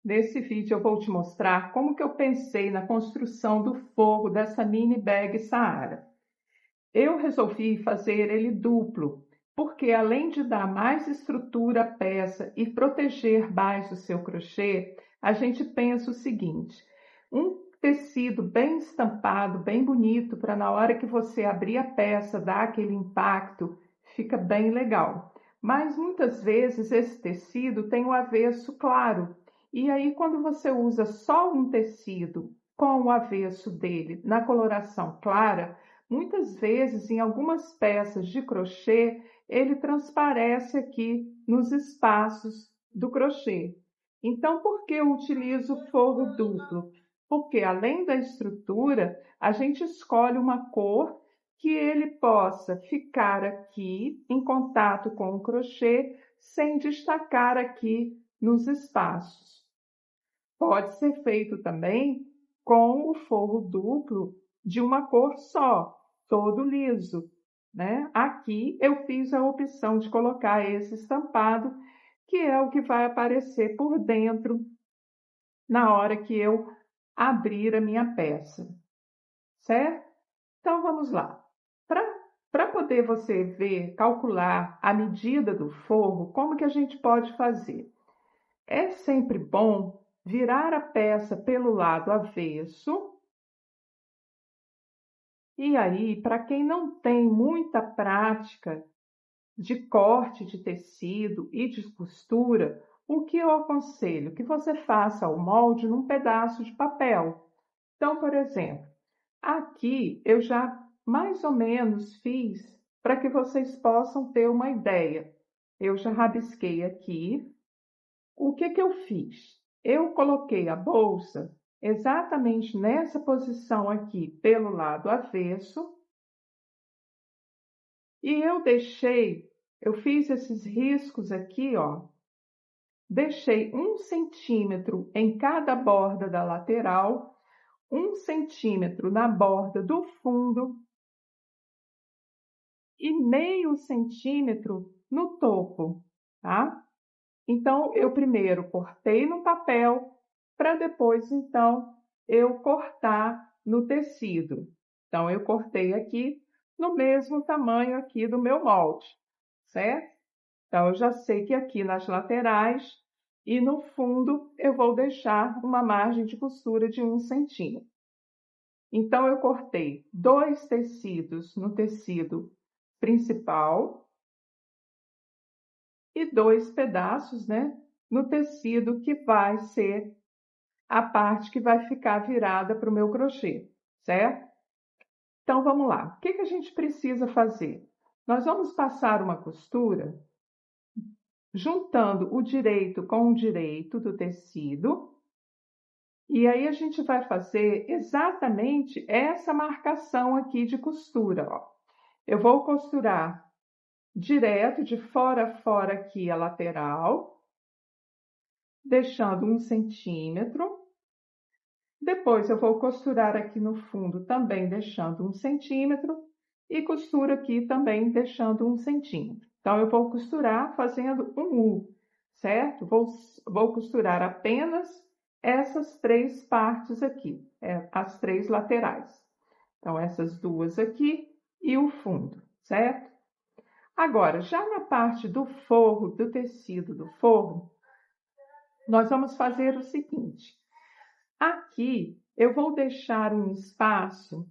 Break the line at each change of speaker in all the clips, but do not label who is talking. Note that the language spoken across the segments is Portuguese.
Nesse vídeo eu vou te mostrar como que eu pensei na construção do forro dessa mini bag Saara. Eu resolvi fazer ele duplo, porque além de dar mais estrutura à peça e proteger mais o seu crochê, a gente pensa o seguinte: um tecido bem estampado, bem bonito, para na hora que você abrir a peça dar aquele impacto, fica bem legal. Mas muitas vezes esse tecido tem o avesso claro, e aí quando você usa só um tecido com o avesso dele na coloração clara, muitas vezes, em algumas peças de crochê, ele transparece aqui nos espaços do crochê. Então, por que eu utilizo o forro duplo? Porque, além da estrutura, a gente escolhe uma cor que ele possa ficar aqui em contato com o crochê, sem destacar aqui nos espaços. Pode ser feito também com o forro duplo de uma cor só, todo liso, né? Aqui eu fiz a opção de colocar esse estampado, que é o que vai aparecer por dentro na hora que eu abrir a minha peça, certo? Então vamos lá. Para poder você ver, calcular a medida do forro, como que a gente pode fazer? É sempre bom virar a peça pelo lado avesso. E aí, para quem não tem muita prática de corte de tecido e de costura, o que eu aconselho? Que você faça o molde num pedaço de papel. Então, por exemplo, aqui eu já mais ou menos fiz para que vocês possam ter uma ideia. Eu já rabisquei aqui. O que que eu fiz? Eu coloquei a bolsa exatamente nessa posição aqui, pelo lado avesso, e eu fiz esses riscos aqui, ó, deixei 1 centímetro em cada borda da lateral, 1 centímetro na borda do fundo e meio centímetro no topo, tá? Então, eu primeiro cortei no papel, para depois, então, eu cortar no tecido. Então, eu cortei aqui no mesmo tamanho aqui do meu molde, certo? Então, eu já sei que aqui nas laterais e no fundo eu vou deixar uma margem de costura de 1 centímetro. Então, eu cortei 2 tecidos no tecido principal e 2 pedaços, né, no tecido que vai ser a parte que vai ficar virada para o meu crochê, certo? Então, vamos lá. O que que a gente precisa fazer? Nós vamos passar uma costura juntando o direito com o direito do tecido, e aí a gente vai fazer exatamente essa marcação aqui de costura, ó. Eu vou costurar direto de fora a fora aqui a lateral, deixando 1 centímetro. Depois eu vou costurar aqui no fundo também deixando 1 centímetro e costuro aqui também deixando 1 centímetro. Então eu vou costurar fazendo um U, certo? Vou costurar apenas essas 3 partes aqui, as 3 laterais. Então essas duas aqui e o fundo, certo? Agora, já na parte do forro, do tecido do forro, nós vamos fazer o seguinte. Aqui eu vou deixar um espaço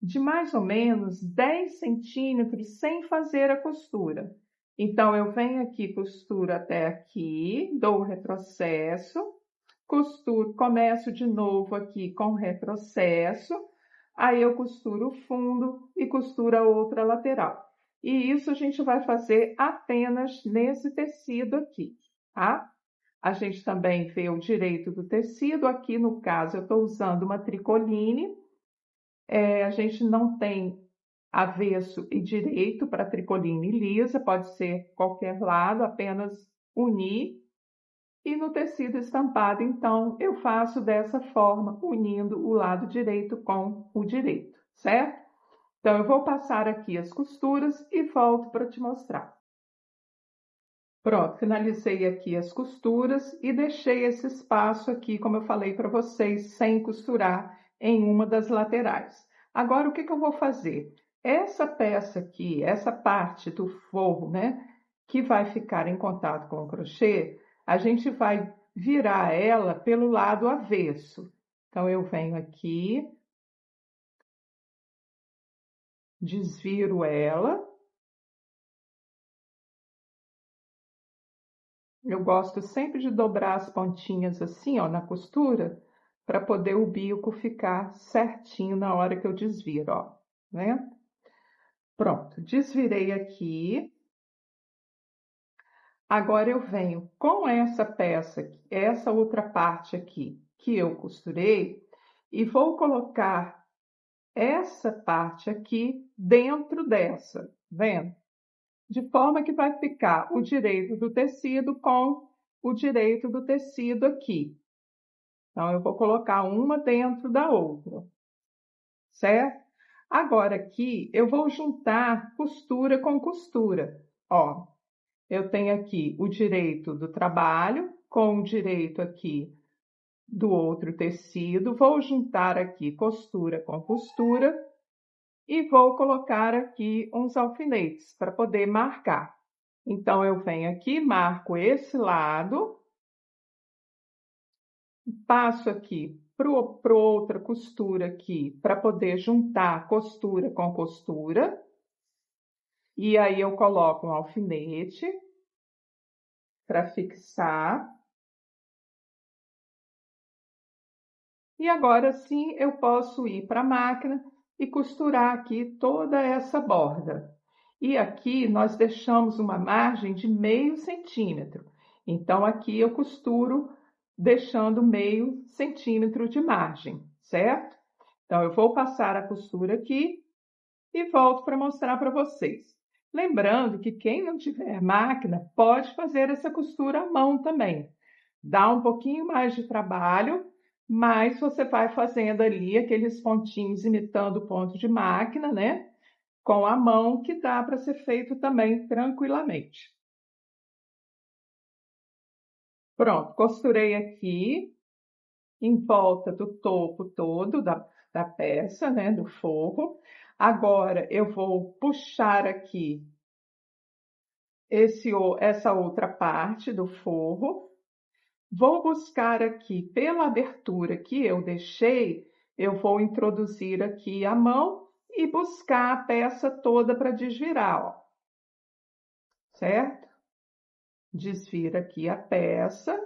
de mais ou menos 10 centímetros sem fazer a costura. Então, eu venho aqui, costuro até aqui, dou o retrocesso, costuro, começo de novo aqui com retrocesso, aí eu costuro o fundo e costuro a outra lateral. E isso a gente vai fazer apenas nesse tecido aqui, tá? A gente também vê o direito do tecido. Aqui, no caso, eu estou usando uma tricoline. A gente não tem avesso e direito para tricoline lisa, pode ser qualquer lado, apenas unir. E no tecido estampado, então, eu faço dessa forma, unindo o lado direito com o direito, certo? Então, eu vou passar aqui as costuras e volto para te mostrar. Pronto, finalizei aqui as costuras e deixei esse espaço aqui, como eu falei para vocês, sem costurar em uma das laterais. Agora, o que eu vou fazer? Essa peça aqui, essa parte do forro, né, que vai ficar em contato com o crochê, a gente vai virar ela pelo lado avesso. Então, eu venho aqui, desviro ela. Eu gosto sempre de dobrar as pontinhas assim, ó, na costura, para poder o bico ficar certinho na hora que eu desviro, ó, né? Pronto, desvirei aqui. Agora eu venho com essa peça, essa outra parte aqui que eu costurei, e vou colocar essa parte aqui dentro dessa, vendo? De forma que vai ficar o direito do tecido com o direito do tecido aqui. Então, eu vou colocar uma dentro da outra, certo? Agora aqui, eu vou juntar costura com costura. Ó, eu tenho aqui o direito do trabalho com o direito aqui do outro tecido. Vou juntar aqui costura com costura e vou colocar aqui uns alfinetes para poder marcar. Então, eu venho aqui, marco esse lado, passo aqui para outra costura aqui, para poder juntar costura com costura. E aí eu coloco um alfinete para fixar. E agora sim eu posso ir para a máquina e costurar aqui toda essa borda. E aqui nós deixamos uma margem de meio centímetro. Então aqui eu costuro deixando meio centímetro de margem, certo? Então eu vou passar a costura aqui e volto para mostrar para vocês. Lembrando que quem não tiver máquina pode fazer essa costura à mão também. Dá um pouquinho mais de trabalho, mas você vai fazendo ali aqueles pontinhos imitando o ponto de máquina, né? Com a mão, que dá para ser feito também tranquilamente. Pronto, costurei aqui em volta do topo todo da peça, né? Do forro. Agora eu vou puxar aqui essa outra parte do forro. Vou buscar aqui pela abertura que eu deixei, eu vou introduzir aqui a mão e buscar a peça toda para desvirar, ó. Certo? Desvira aqui a peça.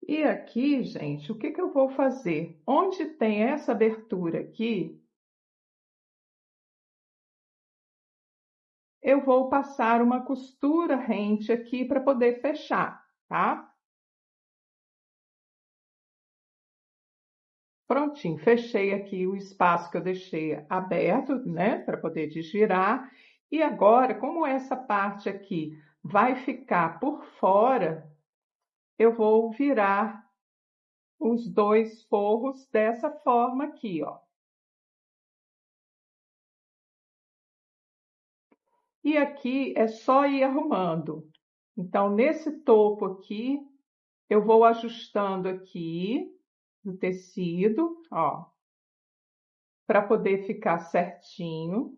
E aqui, gente, o que que eu vou fazer? Onde tem essa abertura aqui, eu vou passar uma costura rente aqui para poder fechar, tá? Prontinho, fechei aqui o espaço que eu deixei aberto, né, para poder desvirar. E agora, como essa parte aqui vai ficar por fora, eu vou virar os dois forros dessa forma aqui, ó. E aqui é só ir arrumando. Então, nesse topo aqui, eu vou ajustando aqui no tecido, ó, para poder ficar certinho.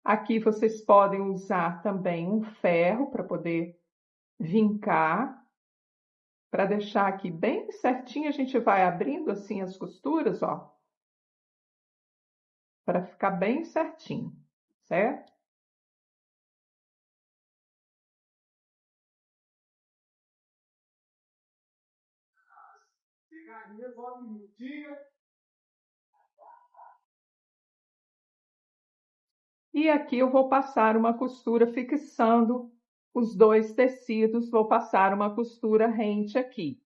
Aqui vocês podem usar também um ferro para poder vincar, para deixar aqui bem certinho. A gente vai abrindo assim as costuras, ó, para ficar bem certinho, certo? E aqui eu vou passar uma costura fixando os dois tecidos, vou passar uma costura rente aqui.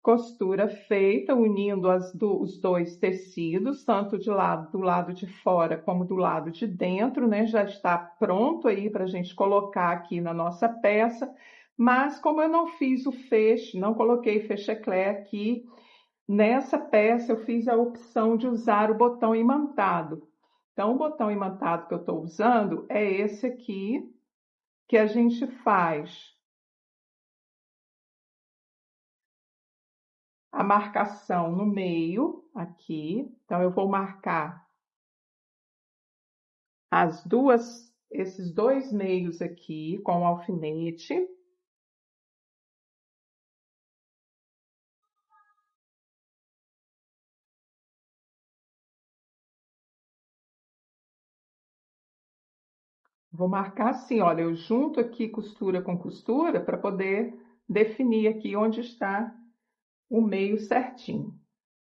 Costura feita, unindo os dois tecidos, tanto do lado de fora como do lado de dentro, né? Já está pronto aí para a gente colocar aqui na nossa peça, mas como eu não fiz o feixe, não coloquei fecheclé aqui, nessa peça eu fiz a opção de usar o botão imantado. Então, o botão imantado que eu estou usando é esse aqui, que a gente faz a marcação no meio, aqui. Então, eu vou marcar esses dois meios aqui com o alfinete. Vou marcar assim, olha, eu junto aqui costura com costura para poder definir aqui onde está o meio certinho.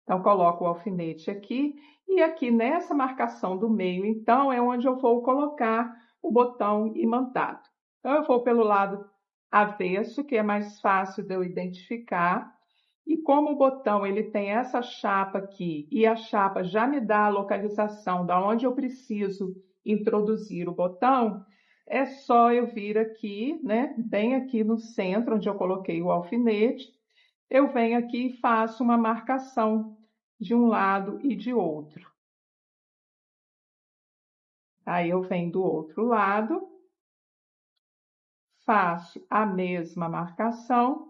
Então, coloco o alfinete aqui e aqui nessa marcação do meio, então, é onde eu vou colocar o botão imantado. Então, eu vou pelo lado avesso, que é mais fácil de eu identificar. E como o botão ele tem essa chapa aqui e a chapa já me dá a localização da onde eu preciso introduzir o botão, é só eu vir aqui, né, bem aqui no centro onde eu coloquei o alfinete, eu venho aqui e faço uma marcação de um lado e de outro. Aí eu venho do outro lado, faço a mesma marcação.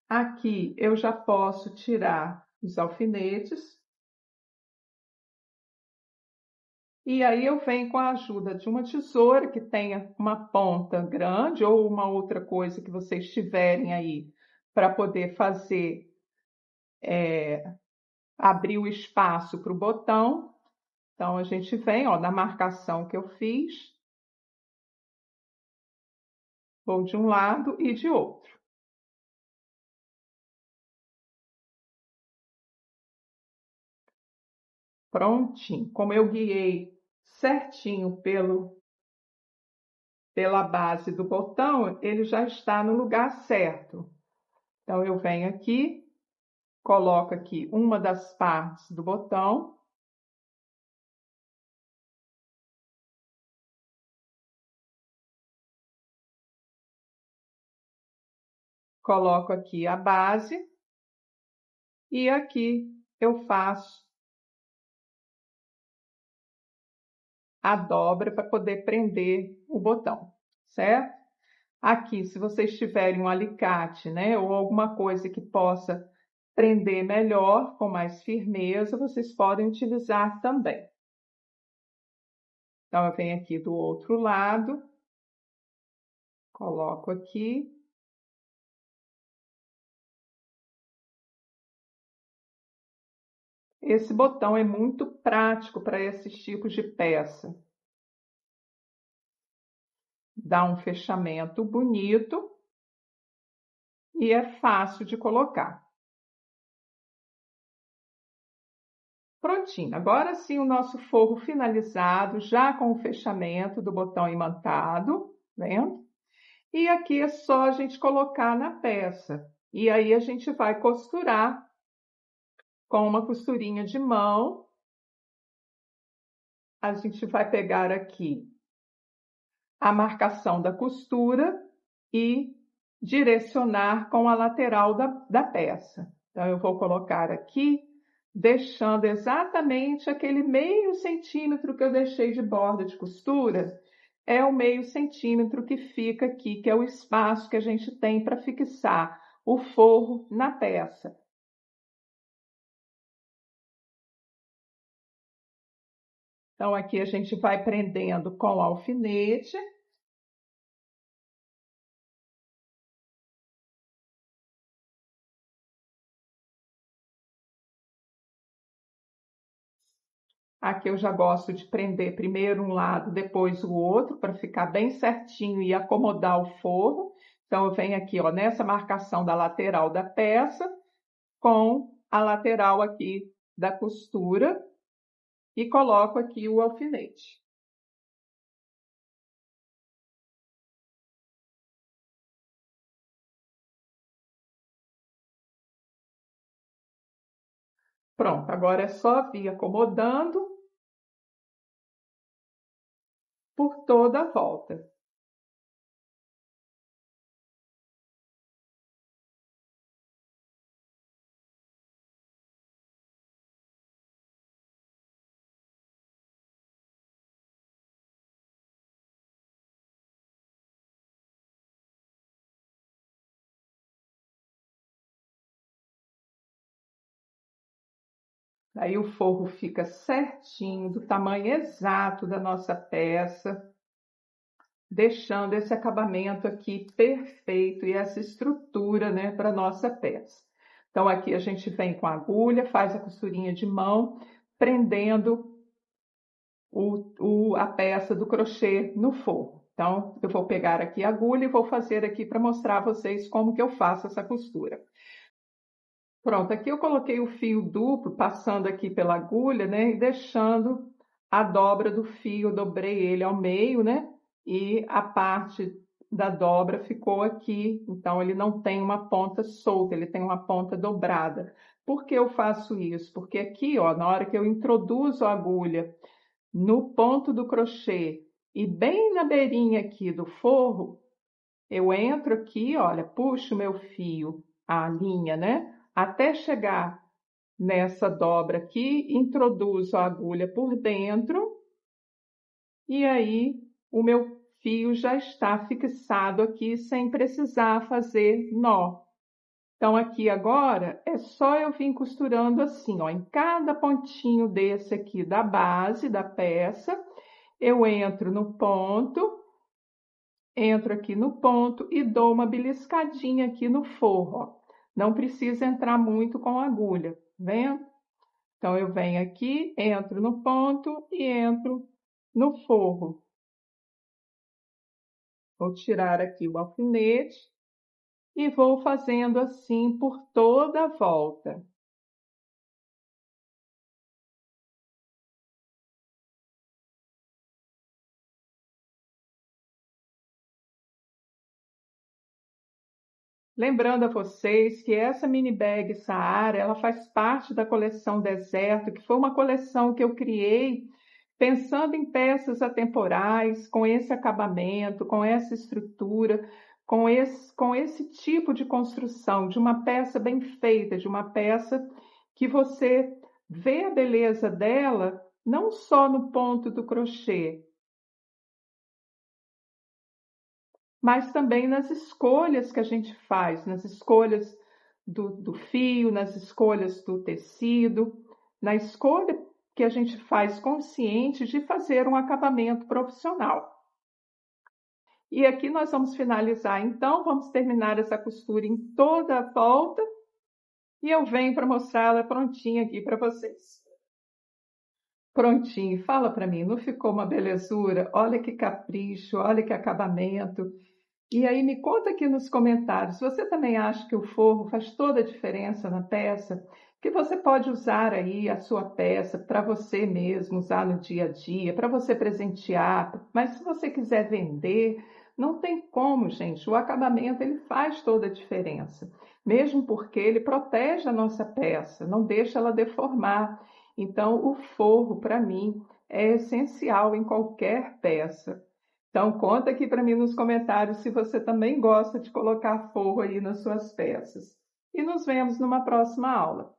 Aqui eu já posso tirar os alfinetes. E aí eu venho com a ajuda de uma tesoura que tenha uma ponta grande ou uma outra coisa que vocês tiverem aí para poder fazer, abrir o espaço para o botão. Então a gente vem, ó, na marcação que eu fiz, vou de um lado e de outro. Prontinho. Como eu guiei certinho pela base do botão, ele já está no lugar certo. Então eu venho aqui, coloco aqui uma das partes do botão, coloco aqui a base e aqui eu faço a dobra para poder prender o botão, certo? Aqui, se vocês tiverem um alicate, né, ou alguma coisa que possa prender melhor, com mais firmeza, vocês podem utilizar também. Então, eu venho aqui do outro lado, coloco aqui. Esse botão é muito prático para esses tipos de peça. Dá um fechamento bonito e é fácil de colocar. Prontinho, agora sim o nosso forro finalizado, já com o fechamento do botão imantado, vendo? E aqui é só a gente colocar na peça. E aí a gente vai costurar com uma costurinha de mão. A gente vai pegar aqui a marcação da costura e direcionar com a lateral da peça. Então, eu vou colocar aqui, deixando exatamente aquele meio centímetro que eu deixei de borda de costura, é o meio centímetro que fica aqui, que é o espaço que a gente tem para fixar o forro na peça. Então, aqui a gente vai prendendo com o alfinete. Aqui eu já gosto de prender primeiro um lado, depois o outro, para ficar bem certinho e acomodar o forro. Então, eu venho aqui, ó, nessa marcação da lateral da peça, com a lateral aqui da costura, e coloco aqui o alfinete. Pronto, agora é só vir acomodando por toda a volta. Aí o forro fica certinho, do tamanho exato da nossa peça, deixando esse acabamento aqui perfeito e essa estrutura, né, para nossa peça. Então aqui a gente vem com a agulha, faz a costurinha de mão, prendendo a peça do crochê no forro. Então eu vou pegar aqui a agulha e vou fazer aqui para mostrar a vocês como que eu faço essa costura. Pronto, aqui eu coloquei o fio duplo, passando aqui pela agulha, né, e deixando a dobra do fio, eu dobrei ele ao meio, né, e a parte da dobra ficou aqui, então ele não tem uma ponta solta, ele tem uma ponta dobrada. Por que eu faço isso? Porque aqui, ó, na hora que eu introduzo a agulha no ponto do crochê e bem na beirinha aqui do forro, eu entro aqui, olha, puxo meu fio, a linha, né? Até chegar nessa dobra aqui, introduzo a agulha por dentro e aí o meu fio já está fixado aqui sem precisar fazer nó. Então aqui agora é só eu vir costurando assim, ó, em cada pontinho desse aqui da base da peça, eu entro no ponto, entro aqui no ponto e dou uma beliscadinha aqui no forro, ó. Não precisa entrar muito com a agulha, tá vendo? Então eu venho aqui, entro no ponto e entro no forro. Vou tirar aqui o alfinete e vou fazendo assim por toda a volta. Lembrando a vocês que essa mini bag Saara, ela faz parte da coleção Deserto, que foi uma coleção que eu criei pensando em peças atemporais, com esse acabamento, com essa estrutura, com esse tipo de construção, de uma peça bem feita, de uma peça que você vê a beleza dela não só no ponto do crochê, mas também nas escolhas que a gente faz, nas escolhas do fio, nas escolhas do tecido, na escolha que a gente faz consciente de fazer um acabamento profissional. E aqui nós vamos finalizar, então, vamos terminar essa costura em toda a volta e eu venho para mostrar ela prontinha aqui para vocês. Prontinho, fala para mim, não ficou uma belezura? Olha que capricho, olha que acabamento. E aí me conta aqui nos comentários, você também acha que o forro faz toda a diferença na peça? Que você pode usar aí a sua peça para você mesmo usar no dia a dia, para você presentear, mas se você quiser vender, não tem como, gente. O acabamento ele faz toda a diferença, mesmo porque ele protege a nossa peça, não deixa ela deformar. Então, o forro, para mim, é essencial em qualquer peça. Então, conta aqui para mim nos comentários se você também gosta de colocar forro aí nas suas peças. E nos vemos numa próxima aula.